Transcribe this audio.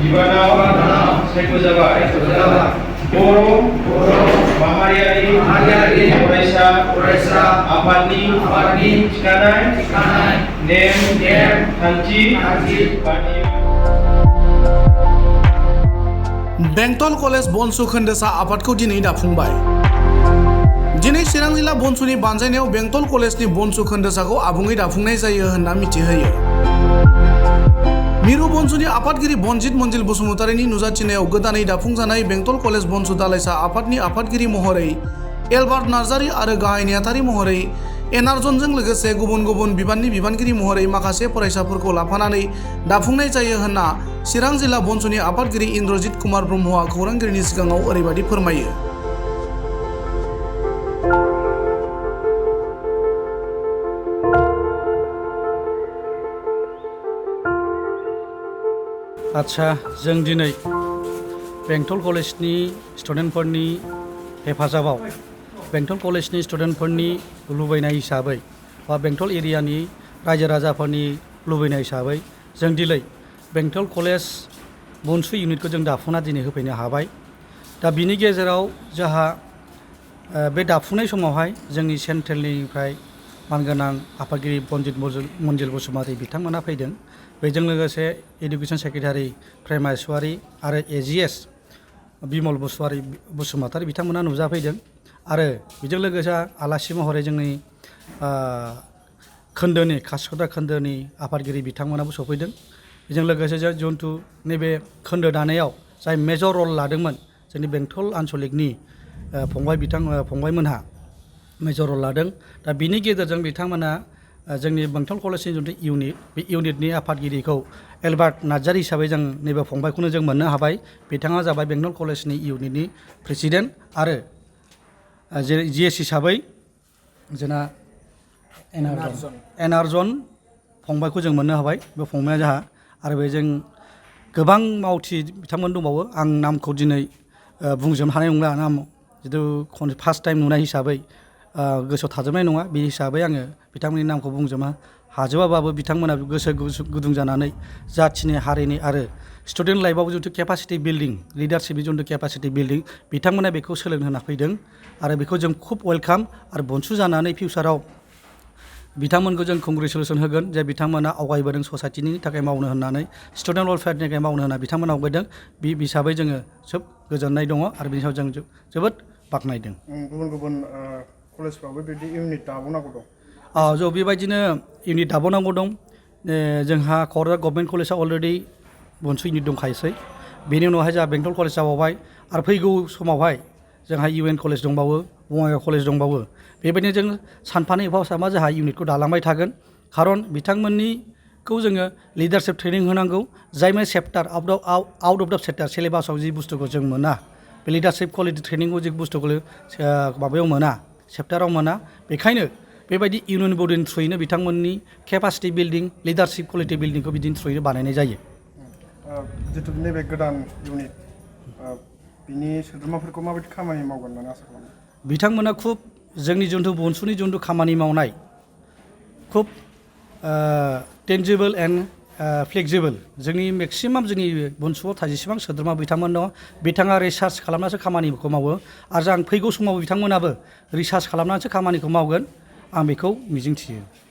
बिबानाव सायख'जाबाय बर' माहारियारि फरायसा आफादनि थिखानाय नेम खान्थि बादियै बेंटल कलेज बनसु खोन्दोसा आफादखौ दिनै दाफुंबाय। दिनै चिरां जिल्ला बनसुनि बानजायनायाव बेंटल कलेजनि बनसु खोन्दोसाखौ आबुङै दाफुंनाय जायो होनना मिथिहोयो। मिरु बनसुनि आफादगिरि बनजित मन्जिल बसुमतारीनि नुजाथिनायाव गोदानै दाफुंजानाय बेंटल कलेज बनसु दालाइसा आफादनि आफादगिरि महरै एलबार्ट नार्जारी आरो गाहाय नेहाथारि महरै एनार्जनजों लोगोसे गुबुन गुबुन बिबाननि बिबानगिरि महरै माखासे फरायसाफोरखौ लाफानानै दाफुंनाय जायो होनना चिरां जिल्ला बनसुनि आफादगिरि इन्द्रजित कुमार ब्रह्मआ खौरांगिरिनि सिगाङाव ओरैबायदि फोरमायो। आच्छा, जों दिनै बेंटल कलेजनि स्टुडेन्टफोरनि हेफाजाबाव बेंटल कलेजनि स्टुडेन्टफोरनि लुबैनाय हिसाबै बा बेंटल एरियानि रायजो राजाफोरनि लुबैनाय हिसाबै जों दिनै बेंटल कलेज बनसु इउनिटखौ जों दाफुंना दिनै होफैनो हाबाय। दा बिनि गेजेराव जोंहा बे दाफुंनाय समावहाय जोंनि सेन्ट्रेलनिफ्राय मानगोनां आफादगिरि बनजित मन्जिल बसुमतारी बिथांमोना फैदों। बेजों लोगोसे इडुकेसन सेक्रेटारि प्रेमा इसवारी आरो एजिएस बिमल बसुमतारी बिथांमोना नुजाफैदों। आरो बेजों लोगोसे आलासि महरै जोंनि खोन्दोनि कासिकट्रा खोन्दोनि आफादगिरि बिथांमोनाबो सफैदों। बेजों लोगोसे जों जन्थु नैबे खोन्दो दानायाव जाय मेजर रल लादोंमोन जोंनि बेंटल आनसलिकनि फंबायमोनहा मेजर रल लादों। दा बिनि गेजेरजों बिथांमोना जोंनि बेंटल कलेजनि जिथु इउनिट बे इउनिटनि आफादगिरिखौ एलबार्ट नार्जारी हिसाबै जों नैबे फंबायखौनो जों मोननो हाबाय। बिथाङा जाबाय बेंटल कलेजनि इउनिटनि प्रेसिडेन्ट आरो जिएस हिसाबै जोंना एनार्जन फंबायखौ जों मोननो हाबाय। बे फंबाया जोंहा आरो बेजों गोबां मावथि बिथांमोन दंबावो। आं नामखौ दिनै बुंजोबनो हानाय नंला। नाम जिथु फार्स्ट टाइम नुनाय हिसाबै गोसोआव थाजोबनाय नङा। बे हिसाबै आङो बिथांमोननि नामखौ बुंजोबनो हाजोबाबाबो बिथांमोना गोसो गुदुं जानानै जाथिनि हारिनि आरो स्टुडेन्ट लाइफआव जिथु केपासिटि बिल्डिं लिडारशिपनि जिथु केपासिटि बिल्डिं बिथांमोना बेखौ सोलोंहोना फैदों आरो बेखौ जों खुब वेलकाम आरो बनसु जानानै फिउचाराव बिथांमोनखौ जों कंग्रेचुलेसन होगोन जे बिथांमोना आवगायबोदों ससाइटिनि थाखाय मावनो होननानै स्टुडेन्ट वेलफेयारनि थाखाय मावनो होनना बिथांमोना आवगायदों। बे हिसाबै जोङो जोब गोजोननाय दङ आरो बेनि सायाव जों जोबोद बाख्नायदों। गुबुन कलेजफ्रावबो बिदि इउनिट दाबावनांगौ दं। ज' बेबायदिनो इउनिट दाबावनांगौ दं। जोंहा क'क्राझार गभर्नमेन्ट कलेजआव अलरेडि बनसु इउनिट दंखायोसै। बेनि उनावहाय जोंहा बेंटल कलेज जाबावबाय आरो फैगौ समावहाय जोंहा इउएन कलेज दंबावो, बङाइगाव कलेज दंबावो। बेबायदिनो जों सानफानि एफा सामा जोंहा इउनिटखौ दालांबाय थागोन। खारन बिथांमोननिखौ जोङो लिडारशिप ट्रेनिं होनांगौ। जाय माने chapter out of the chapter सिलेबासाव जि बुस्थुखौ जों मोना, बे लिडारशिप क्वालिटि ट्रेनिंखौ जि बुस्थुखौ माबायाव मोना, चेप्टाराव मोना। बेखायनो बेबायदि इउनियन बडिनि थ्रुयैनो बिथांमोननि केपासिटि बिल्डिं लिडारशिप क्वालिटि बिल्डिंखौ बिदिनो थ्रुयैनो बानायनाय जायो। जिथु नैबे गोदान इउनिट बिनि सोद्रोमाफोरखौ माबायदि खामानि मावगोन होननानै आसा खालामो? बिथांमोना खुब जोंनि जिथु बनसुनि जिथु खामानि मावनाय खुब टेनजिबोल एन्ड फ्लेक्सिबोल। जोंनि मेक्सिमाम जोंनि बनसुआव जेसेबां सोद्रोमा बिथांमोन दङ बिथाङा रिसार्च खालामनासो खामानिखौ मावो आरो आं फैगौ समाव बिथांमोनाबो रिसार्च खालामनानैसो खामानिखौ मावगोन आं बेखौ मिजिंथियो।